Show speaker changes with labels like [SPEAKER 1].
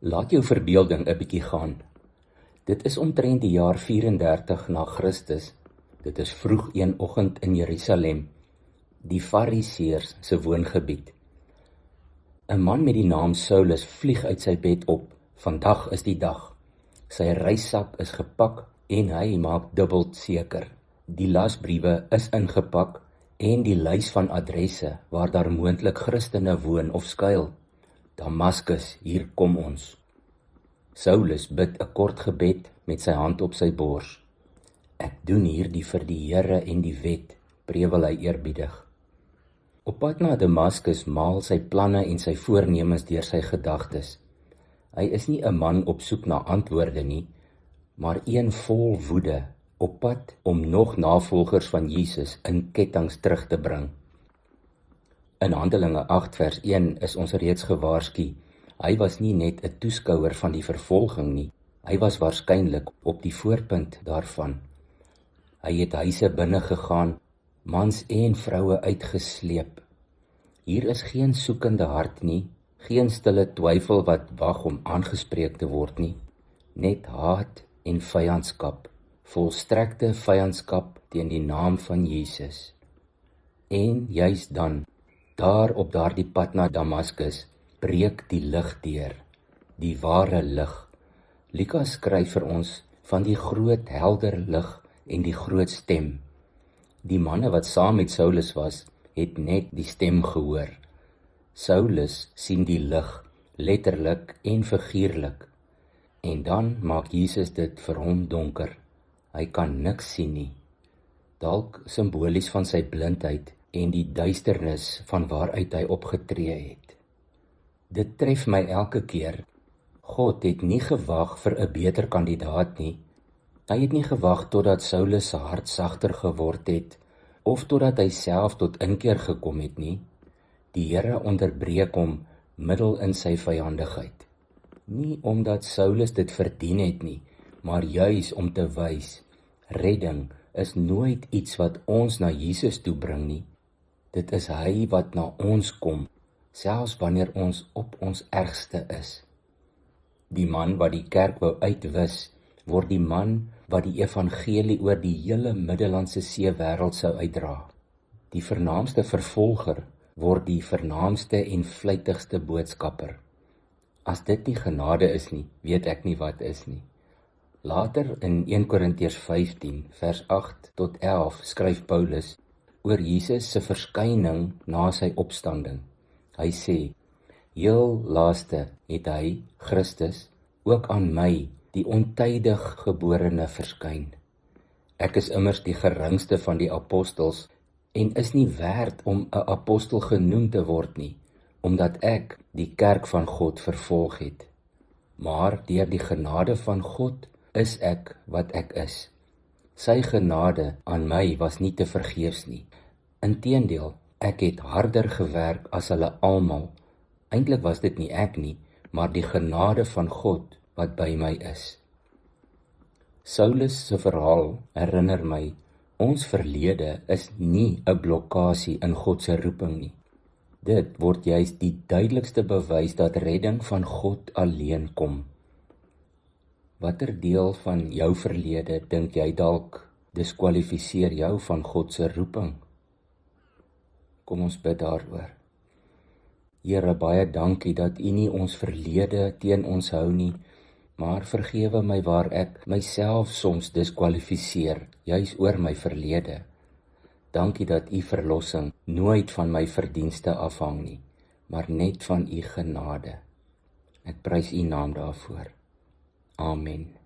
[SPEAKER 1] Laat jou verbeelding 'n bietjie gaan. Dit is omtrent die jaar 34 na Christus. Dit is vroeg een oggend in Jerusalem, die Fariseërs se woongebied. 'n Man met die naam Saulus vlieg uit sy bed op. Vandag is die dag. Sy reissak is gepak en hy maak dubbel seker. Die lasbriewe is ingepak en die lys van adresse waar daar moontlik Christene woon of skuil. Damaskus, hier kom ons. Saulus bid 'n kort gebed met sy hand op sy bors. Ek doen hierdie vir die Here en die wet, prewel hy eerbiedig. Op pad na Damaskus maal sy planne en sy voornemens deur sy gedagtes. Hy is nie 'n man op soek na antwoorde nie, maar een vol woede, op pad om nog navolgers van Jesus in kettinge terug te bring. In Handelinge 8 vers 1 is ons reeds gewaarsku. Hy was nie net 'n toeskouer van die vervolging nie, hy was waarskynlik op die voorpunt daarvan. Hy het huise binne gegaan, mans en vroue uitgesleep. Hier is geen soekende hart nie, geen stille twyfel wat wag om aangespreek te word nie, net haat en vyandskap, volstrekte vyandskap teen die naam van Jesus. En juis dan, daar op daardie pad na Damaskus, breek die lig deur, die ware lig. Lukas skryf vir ons van die groot helder lig en die groot stem. Die manne wat saam met Saulus was, het net die stem gehoor. Saulus sien die lig, letterlik en figuurlik. En dan maak Jesus dit vir hom donker. Hy kan niks sien nie. Dalk simbolies van sy blindheid en die duisternis van waaruit hy opgetree het. Dit tref my elke keer. God het nie gewag vir 'n beter kandidaat nie. Hy het nie gewag totdat Saulus se hart sagter geword het, of totdat hy self tot inkeer gekom het nie. Die Here onderbreek hom middel in sy vyandigheid. Nie omdat Saulus dit verdien het nie, maar juis om te wys, redding is nooit iets wat ons na Jesus toe bring nie. Dit is hy wat na ons kom, selfs wanneer ons op ons ergste is. Die man wat die kerk wou uitwis, word die man wat die evangelie oor die hele Middellandse See wêreld sou uitdra. Die vernaamste vervolger word die vernaamste en vlytigste boodskapper. As dit nie genade is nie, weet ek nie wat is nie. Later in 1 Korintiërs 15 vers 8 tot 11 skryf Paulus oor Jesus se verskyning na sy opstanding. Hy sê, heel laaste het hy, Christus, ook aan my, die ontydig geborene, verskyn. Ek is immers die geringste van die apostels en is nie werd om 'n apostel genoem te word nie, omdat ek die kerk van God vervolg het. Maar deur die genade van God is ek wat ek is. Sy genade aan my was nie te vergeefs nie. Inteendeel, ek het harder gewerk as hulle almal. Eintlik was dit nie ek nie, maar die genade van God wat by my is. Saulus se verhaal herinner my, ons verlede is nie 'n blokkasie in God se roeping nie. Dit word juis die duidelikste bewys dat redding van God alleen kom. Watter deel van jou verlede dink jy dalk diskwalifiseer jou van God se roeping? Kom ons bid daaroor. Here, baie dankie dat U nie ons verlede teen ons hou nie, maar vergewe my waar ek myself soms diskwalifiseer, juis oor my verlede. Dankie dat U verlossing nooit van my verdienste afhang nie, maar net van U genade. Ek prys U naam daarvoor. Amen.